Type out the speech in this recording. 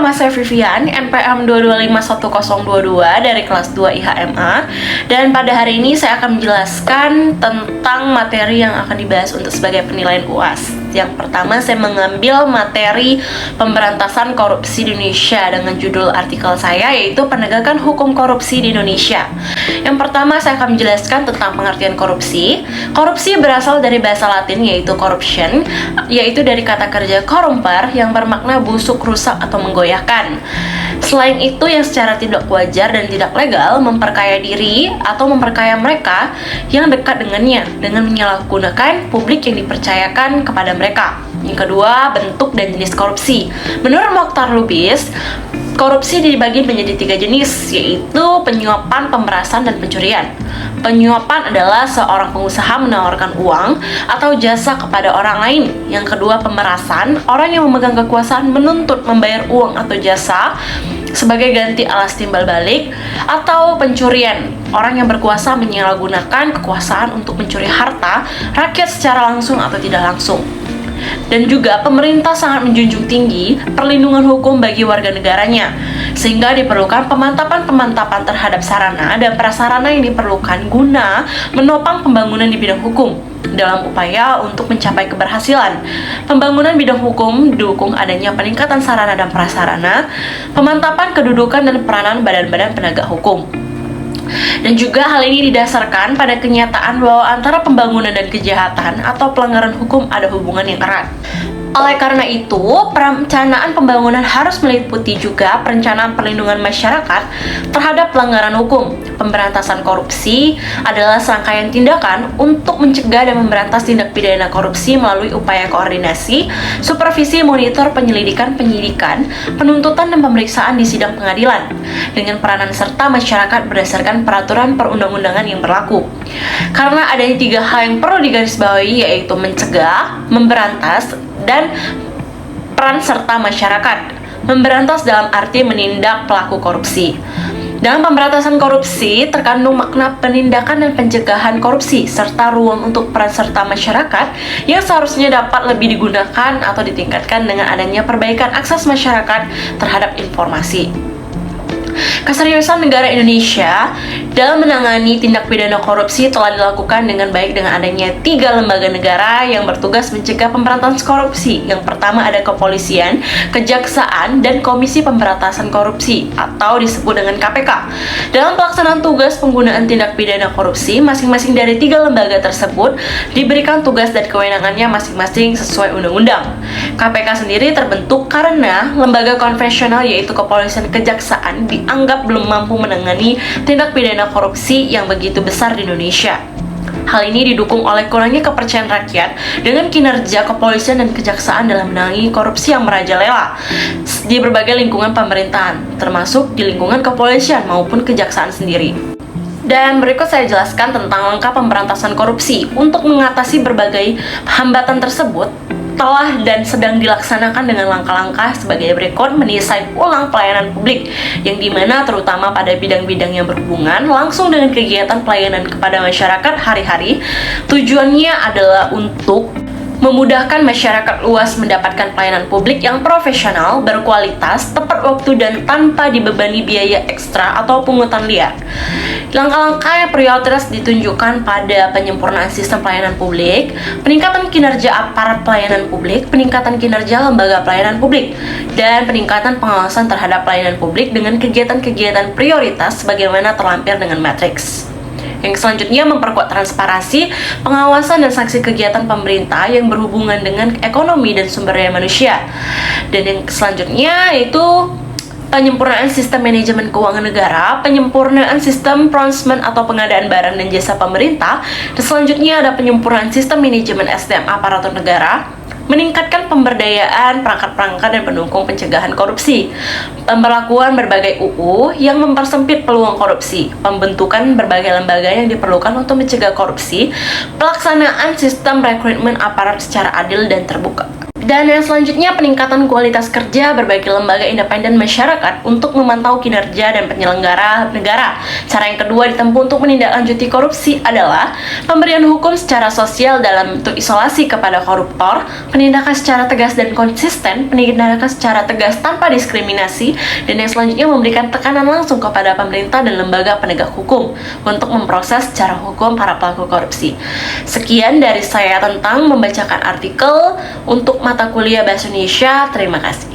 nama saya Vivian, NPM 2251022 dari kelas 2 IHMA. Dan pada hari ini saya akan menjelaskan tentang materi yang akan dibahas untuk sebagai penilaian UAS. Yang pertama, saya mengambil materi pemberantasan korupsi di Indonesia dengan judul artikel saya, yaitu penegakan hukum korupsi di Indonesia. Yang pertama, saya akan menjelaskan tentang pengertian korupsi. Korupsi berasal dari bahasa Latin, yaitu corruption, yaitu dari kata kerja corrumper yang bermakna busuk, rusak, atau menggoyahkan. Selain itu, yang secara tidak wajar dan tidak legal memperkaya diri atau memperkaya mereka yang dekat dengannya dengan menyalahgunakan publik yang dipercayakan kepada mereka. Yang kedua, bentuk dan jenis korupsi. Menurut Mokhtar Lubis, korupsi dibagi menjadi 3 jenis, yaitu penyuapan, pemerasan, dan pencurian. Penyuapan adalah seorang pengusaha menawarkan uang atau jasa kepada orang lain. Yang kedua, pemerasan, orang yang memegang kekuasaan menuntut membayar uang atau jasa sebagai ganti alas timbal balik. Atau pencurian, orang yang berkuasa menyalahgunakan kekuasaan untuk mencuri harta rakyat secara langsung atau tidak langsung. Dan juga pemerintah sangat menjunjung tinggi perlindungan hukum bagi warga negaranya, sehingga diperlukan pemantapan terhadap sarana dan prasarana yang diperlukan guna menopang pembangunan di bidang hukum. Dalam upaya untuk mencapai keberhasilan pembangunan bidang hukum, didukung adanya peningkatan sarana dan prasarana, pemantapan kedudukan dan peranan badan-badan penegak hukum. Dan juga hal ini didasarkan pada kenyataan bahwa antara pembangunan dan kejahatan atau pelanggaran hukum ada hubungan yang erat. Oleh karena itu, perencanaan pembangunan harus meliputi juga perencanaan perlindungan masyarakat terhadap pelanggaran hukum. Pemberantasan korupsi adalah serangkaian tindakan untuk mencegah dan memberantas tindak pidana korupsi melalui upaya koordinasi, supervisi, monitor, penyelidikan, penyidikan, penuntutan, dan pemeriksaan di sidang pengadilan dengan peranan serta masyarakat berdasarkan peraturan perundang-undangan yang berlaku. Karena adanya 3 hal yang perlu digarisbawahi, yaitu mencegah, memberantas, dan peran serta masyarakat. Memberantas dalam arti menindak pelaku korupsi. Dalam pemberantasan korupsi terkandung makna penindakan dan pencegahan korupsi serta ruang untuk peran serta masyarakat yang seharusnya dapat lebih digunakan atau ditingkatkan dengan adanya perbaikan akses masyarakat terhadap informasi. Keseriusan negara Indonesia dalam menangani tindak pidana korupsi telah dilakukan dengan baik dengan adanya 3 lembaga negara yang bertugas mencegah pemberantasan korupsi. Yang pertama ada Kepolisian, Kejaksaan, dan Komisi Pemberantasan Korupsi atau disebut dengan KPK. Dalam pelaksanaan tugas penggunaan tindak pidana korupsi, masing-masing dari 3 lembaga tersebut diberikan tugas dan kewenangannya masing-masing sesuai undang-undang. KPK sendiri terbentuk karena lembaga konvensional yaitu Kepolisian, Kejaksaan dianggap belum mampu menangani tindak pidana korupsi yang begitu besar di Indonesia. Hal ini didukung oleh kurangnya kepercayaan rakyat dengan kinerja kepolisian dan kejaksaan dalam menangani korupsi yang merajalela di berbagai lingkungan pemerintahan, termasuk di lingkungan kepolisian maupun kejaksaan sendiri. Dan berikut saya jelaskan tentang langkah pemberantasan korupsi. Untuk mengatasi berbagai hambatan tersebut, telah dan sedang dilaksanakan dengan langkah-langkah sebagai berikut: mendesain ulang pelayanan publik yang dimana terutama pada bidang-bidang yang berhubungan langsung dengan kegiatan pelayanan kepada masyarakat hari-hari. Tujuannya adalah untuk memudahkan masyarakat luas mendapatkan pelayanan publik yang profesional, berkualitas, tepat waktu, dan tanpa dibebani biaya ekstra atau pungutan liar. Langkah-langkah yang prioritas ditunjukkan pada penyempurnaan sistem pelayanan publik, peningkatan kinerja aparat pelayanan publik, peningkatan kinerja lembaga pelayanan publik, dan peningkatan pengawasan terhadap pelayanan publik dengan kegiatan-kegiatan prioritas sebagaimana terlampir dengan matriks. Yang selanjutnya, memperkuat transparansi, pengawasan, dan sanksi kegiatan pemerintah yang berhubungan dengan ekonomi dan sumber daya manusia. Dan yang selanjutnya yaitu penyempurnaan sistem manajemen keuangan negara, penyempurnaan sistem pronouncement atau pengadaan barang dan jasa pemerintah, dan selanjutnya ada penyempurnaan sistem manajemen SDM aparatur negara, meningkatkan pemberdayaan perangkat-perangkat dan pendukung pencegahan korupsi, pemberlakuan berbagai UU yang mempersempit peluang korupsi, pembentukan berbagai lembaga yang diperlukan untuk mencegah korupsi, pelaksanaan sistem rekrutmen aparat secara adil dan terbuka. Dan yang selanjutnya, peningkatan kualitas kerja berbagai lembaga independen masyarakat untuk memantau kinerja dan penyelenggara negara. Cara yang kedua ditempuh untuk menindaklanjuti korupsi adalah pemberian hukum secara sosial dalam bentuk isolasi kepada koruptor, penindakan secara tegas dan konsisten, penindakan secara tegas tanpa diskriminasi, dan yang selanjutnya memberikan tekanan langsung kepada pemerintah dan lembaga penegak hukum untuk memproses secara hukum para pelaku korupsi. Sekian dari saya tentang membacakan artikel untuk mata kuliah Bahasa Indonesia. Terima kasih.